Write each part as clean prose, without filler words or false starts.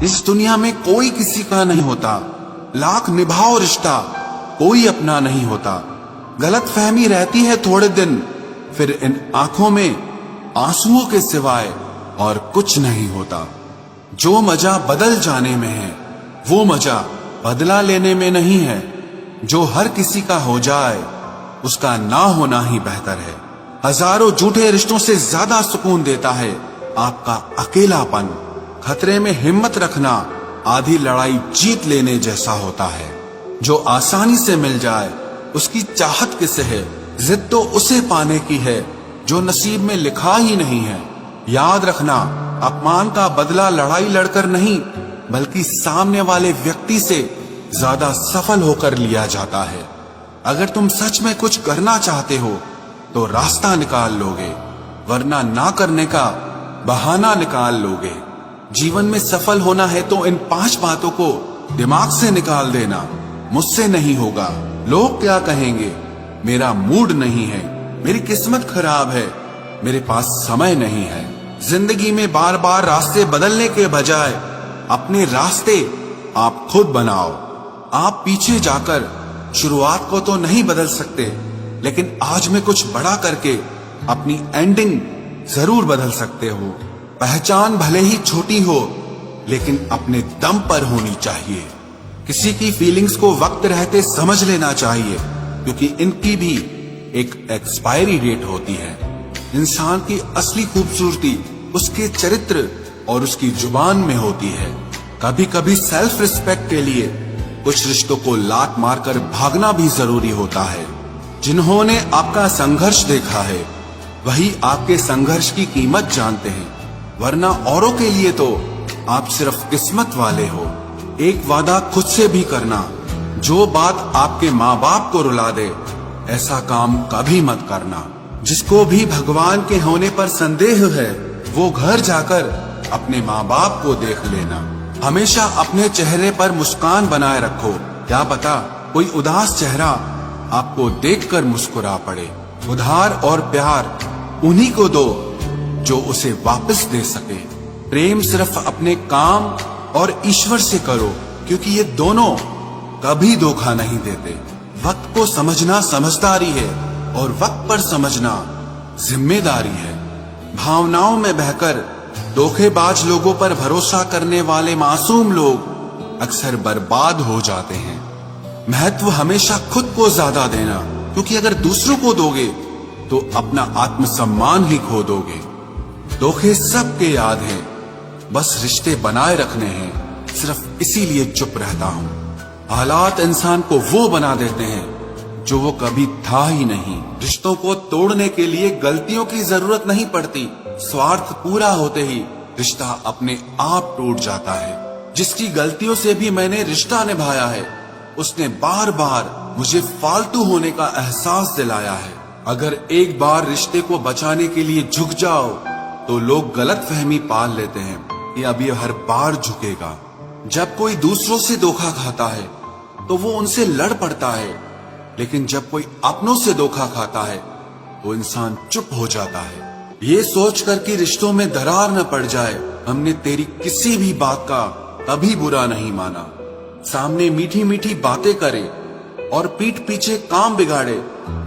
इस दुनिया में कोई किसी का नहीं होता, लाख निभाओ रिश्ता कोई अपना नहीं होता। गलत फहमी रहती है थोड़े दिन, फिर इन आंखों में आंसुओं के सिवाय और कुछ नहीं होता। जो मजा बदल जाने में है वो मजा बदला लेने में नहीं है। जो हर किसी का हो जाए उसका ना होना ही बेहतर है। हजारों झूठे रिश्तों से ज्यादा सुकून देता है आपका अकेलापन। खतरे में हिम्मत रखना आधी लड़ाई जीत लेने जैसा होता है। जो आसानी से मिल जाए उसकी चाहत किसे है, जिद तो उसे पाने की है जो नसीब में लिखा ही नहीं है। याद रखना, अपमान का बदला लड़ाई लड़कर नहीं बल्कि सामने वाले व्यक्ति से ज्यादा सफल होकर लिया जाता है। अगर तुम सच में कुछ करना चाहते हो तो रास्ता निकाल लोगे, वरना ना करने का बहाना निकाल लोगे। जीवन में सफल होना है तो इन 5 बातों को दिमाग से निकाल देना। मुझसे नहीं होगा, लोग क्या कहेंगे, मेरा मूड नहीं है, मेरी किस्मत खराब है, मेरे पास समय नहीं है। जिंदगी में बार बार रास्ते बदलने के बजाय अपने रास्ते आप खुद बनाओ। आप पीछे जाकर शुरुआत को तो नहीं बदल सकते, लेकिन आज में कुछ बड़ा करके अपनी एंडिंग जरूर बदल सकते हो। पहचान भले ही छोटी हो लेकिन अपने दम पर होनी चाहिए। किसी की फीलिंग्स को वक्त रहते समझ लेना चाहिए, क्योंकि इनकी भी एक एक्सपायरी डेट होती है। इंसान की असली खूबसूरती उसके चरित्र और उसकी जुबान में होती है। कभी कभी सेल्फ रिस्पेक्ट के लिए कुछ रिश्तों को लात मारकर भागना भी जरूरी होता है। जिन्होंने आपका संघर्ष देखा है वही आपके संघर्ष की कीमत जानते हैं, वरना औरों के लिए तो आप सिर्फ किस्मत वाले हो। एक वादा खुद से भी करना, जो बात आपके माँ बाप को रुला दे ऐसा काम कभी मत करना। जिसको भी भगवान के होने पर संदेह है वो घर जाकर अपने माँ बाप को देख लेना। हमेशा अपने चेहरे पर मुस्कान बनाए रखो, क्या पता कोई उदास चेहरा आपको देखकर मुस्कुरा पड़े। उधार और प्यार उन्हीं को दो जो उसे वापस दे सके। प्रेम सिर्फ अपने काम और ईश्वर से करो, क्योंकि ये दोनों कभी धोखा नहीं देते। वक्त को समझना समझदारी है और वक्त पर समझना जिम्मेदारी है। भावनाओं में बहकर धोखेबाज लोगों पर भरोसा करने वाले मासूम लोग अक्सर बर्बाद हो जाते हैं। महत्व हमेशा खुद को ज्यादा देना, क्योंकि अगर दूसरों को दोगे तो अपना आत्मसम्मान ही खो दोगे। धोखे सबके याद हैं, बस रिश्ते बनाए रखने हैं, सिर्फ इसीलिए चुप रहता हूँ। हालात इंसान को वो बना देते हैं जो वो कभी था ही नहीं। रिश्तों को तोड़ने के लिए गलतियों की जरूरत नहीं पड़ती, स्वार्थ पूरा होते ही रिश्ता अपने आप टूट जाता है। जिसकी गलतियों से भी मैंने रिश्ता निभाया है उसने बार बार मुझे फालतू होने का एहसास दिलाया है। अगर एक बार रिश्ते को बचाने के लिए झुक जाओ तो लोग गलत फहमी पाल लेते हैं कि अब ये हर बार झुकेगा। जब कोई दूसरों से धोखा खाता है तो वो उनसे लड़ पड़ता है, लेकिन जब कोई अपनों से धोखा खाता है तो इंसान चुप हो जाता है। ये सोचकर कि रिश्तों में दरार न पड़ जाए, हमने तेरी किसी भी बात का कभी बुरा नहीं माना। सामने मीठी मीठी बातें करे और पीठ पीछे काम बिगाड़े,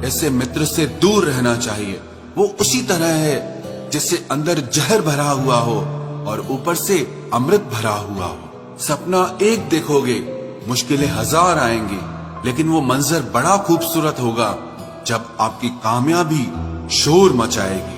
ऐसे मित्र से दूर रहना चाहिए। वो उसी तरह है जिससे अंदर जहर भरा हुआ हो और ऊपर से अमृत भरा हुआ हो। सपना एक देखोगे, मुश्किलें 1000 आएंगी, लेकिन वो मंजर बड़ा खूबसूरत होगा जब आपकी कामयाबी शोर मचाएगी।